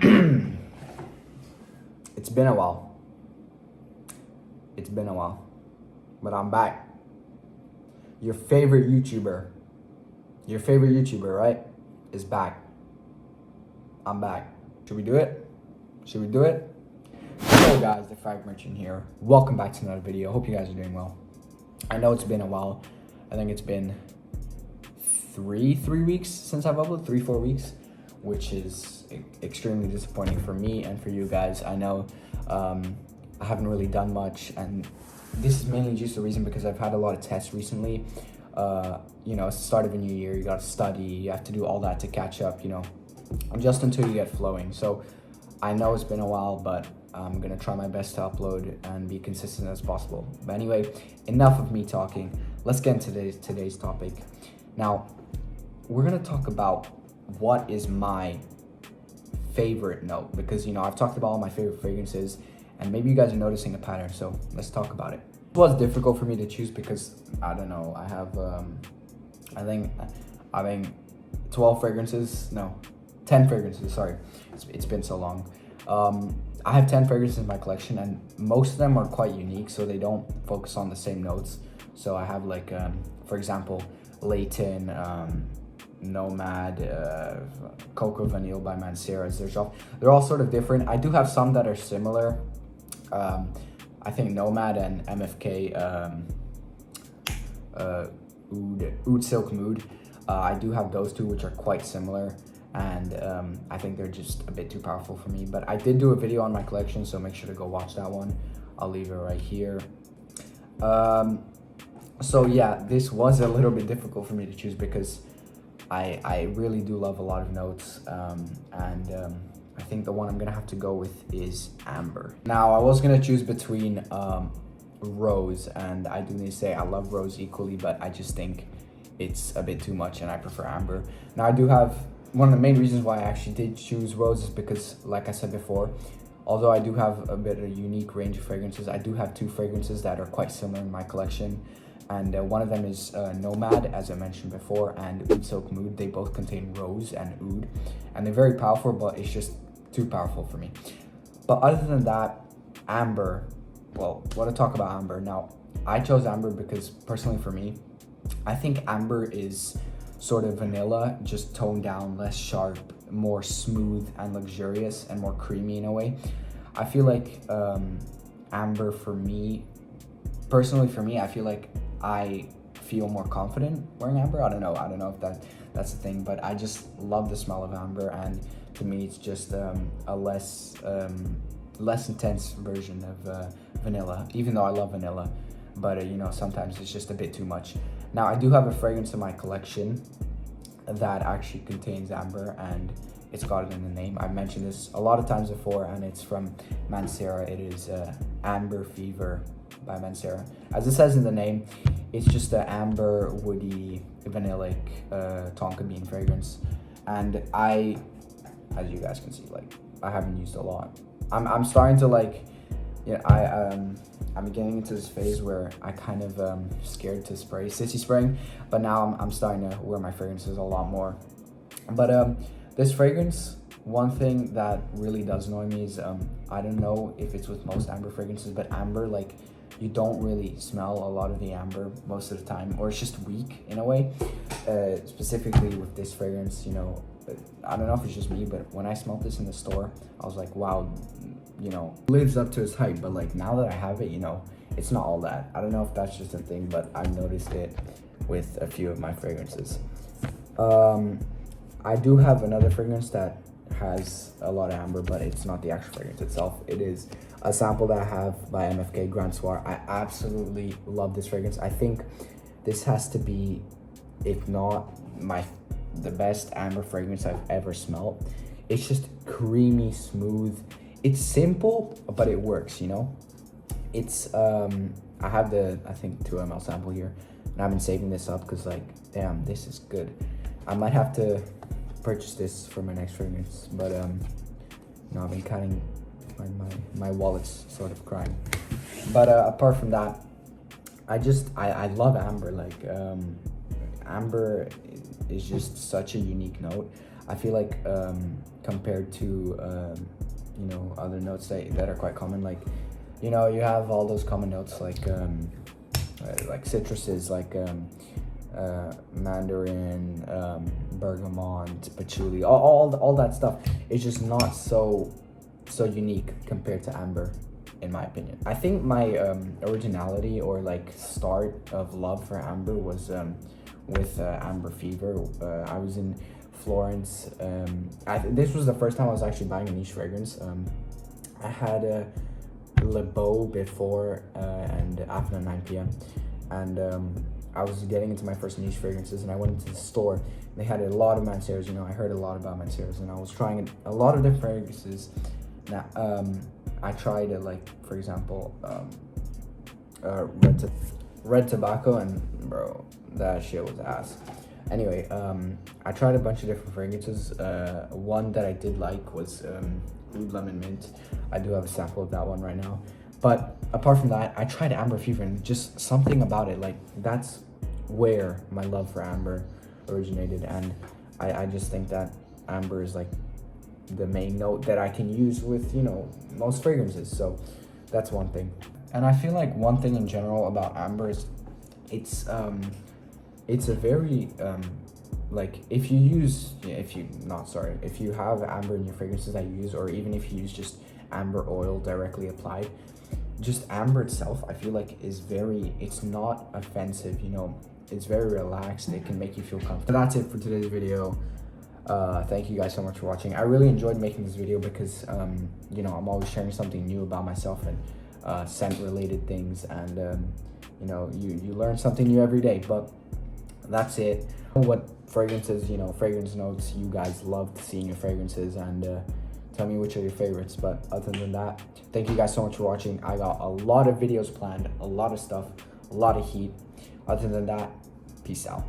It's been a while. It's been a while. But I'm back. Your favorite YouTuber, right, is back. I'm back. Should we do it? Hello guys, the Frag Merchant here. Welcome back to another video. Hope you guys are doing well. I know it's been a while. I think it's been three weeks since I've uploaded, 3-4 weeks, which is extremely disappointing for me and for you guys. I know I haven't really done much, and this is mainly just the reason because I've had a lot of tests recently. You know, it's the start of a new year, you gotta study, you have to do all that to catch up, you know, just until you get flowing. So I know it's been a while, but I'm gonna try my best to upload and be consistent as possible. But anyway, enough of me talking. Let's get into today's topic. Now, we're gonna talk about what is my favorite note, because, you know, I've talked about all my favorite fragrances, and maybe you guys are noticing a pattern, so let's talk about it. It was difficult for me to choose because, I don't know, I have, I think 12 fragrances, no, 10 fragrances, sorry. It's been so long. I have 10 fragrances in my collection, and most of them are quite unique, so they don't focus on the same notes. So I have like, for example, Layton, Nomad, Coco Vanille by Mancera. They're all sort of different. I do have some that are similar. I think Nomad and MFK, Oud Silk Mood. I do have those two, which are quite similar, and I think they're just a bit too powerful for me. But I did do a video on my collection, so make sure to go watch that one. I'll leave it right here. So yeah, this was a little bit difficult for me to choose because I really do love a lot of notes, and I think the one I'm gonna have to go with is Amber. Now, I was gonna choose between Rose, and I do need to say I love Rose equally, but I just think it's a bit too much and I prefer Amber. Now, I do have, one of the main reasons why I actually did choose Rose is because, like I said before, although I do have a bit of a unique range of fragrances, I do have two fragrances that are quite similar in my collection. And one of them is Nomad, as I mentioned before, and Oud Silk Mood. They both contain rose and oud, and they're very powerful, but it's just too powerful for me. But other than that, Amber, well, what to talk about Amber? Now, I chose Amber because, personally for me, I think Amber is sort of vanilla, just toned down, less sharp, more smooth and luxurious, and more creamy in a way. I feel like Amber, for me, personally for me, I feel like I feel more confident wearing Amber. I don't know if that's the thing, but I just love the smell of Amber, and to me it's just a less intense version of vanilla, even though I love vanilla, but you know, sometimes it's just a bit too much. Now, I do have a fragrance in my collection that actually contains Amber, and it's got it in the name. I've mentioned this a lot of times before, and it's from Mancera. It is Amber Fever by Mancera. As it says in the name, it's just an amber, woody, vanillic tonka bean fragrance. And I, as you guys can see, like, I haven't used a lot. I'm starting to, like, yeah, I'm getting into this phase where I kind of scared to spray sissy spraying, but now I'm starting to wear my fragrances a lot more. But this fragrance, one thing that really does annoy me is I don't know if it's with most Amber fragrances, but Amber, like, you don't really smell a lot of the Amber most of the time, or it's just weak in a way. Specifically with this fragrance, you know, I don't know if it's just me, but when I smelled this in the store, I was like, wow, you know, lives up to its hype. But like, now that I have it, you know, it's not all that. I don't know if that's just a thing, but I've noticed it with a few of my fragrances. I do have another fragrance that has a lot of Amber, but it's not the actual fragrance itself. It is a sample that I have by MFK, Grand Soir. I absolutely love this fragrance. I think this has to be, if not the best Amber fragrance I've ever smelled. It's just creamy, smooth. It's simple, but it works, you know? It's, I have the, I think, 2 ml sample here, and I've been saving this up because, like, damn, this is good. I might have to purchase this for my next fragrance, but you know, I've been cutting my wallet's sort of crying. But apart from that, I love Amber. Like, Amber is just such a unique note. I feel like compared to you know, other notes that are quite common, like, you know, you have all those common notes like citruses, like mandarin, bergamot, patchouli, all that stuff is just not so unique compared to amber, in my opinion. I think my originality or like start of love for amber was with Amber Fever. I was in Florence. This was the first time I was actually buying a niche fragrance. I had a Le Beau before and after 9 p.m. and I was getting into my first niche fragrances, and I went into the store. They had a lot of Manceros. You know, I heard a lot about Manceros, and I was trying a lot of different fragrances. Now, I tried like, for example, red tobacco, and bro, that shit was ass. Anyway, I tried a bunch of different fragrances. One that I did like was Oud Lemon Mint. I do have a sample of that one right now. But apart from that, I tried Amber Fever, and just something about it, like, that's where my love for amber originated. And I just think that amber is like the main note that I can use with, you know, most fragrances. So that's one thing. And I feel like one thing in general about amber is it's a very like, if you have amber in your fragrances that you use, or even if you use just amber oil directly applied, just amber itself, I feel like it's not offensive, you know, it's very relaxed. It can make you feel comfortable. So that's it for today's video. Thank you guys so much for watching. I really enjoyed making this video because you know, I'm always sharing something new about myself and scent related things, and you know, you learn something new every day. But that's it. What fragrances, you know, fragrance notes you guys love to see in your fragrances, and tell me which are your favorites. But other than that, thank you guys so much for watching. I got a lot of videos planned, a lot of stuff, a lot of heat. Other than that, peace out.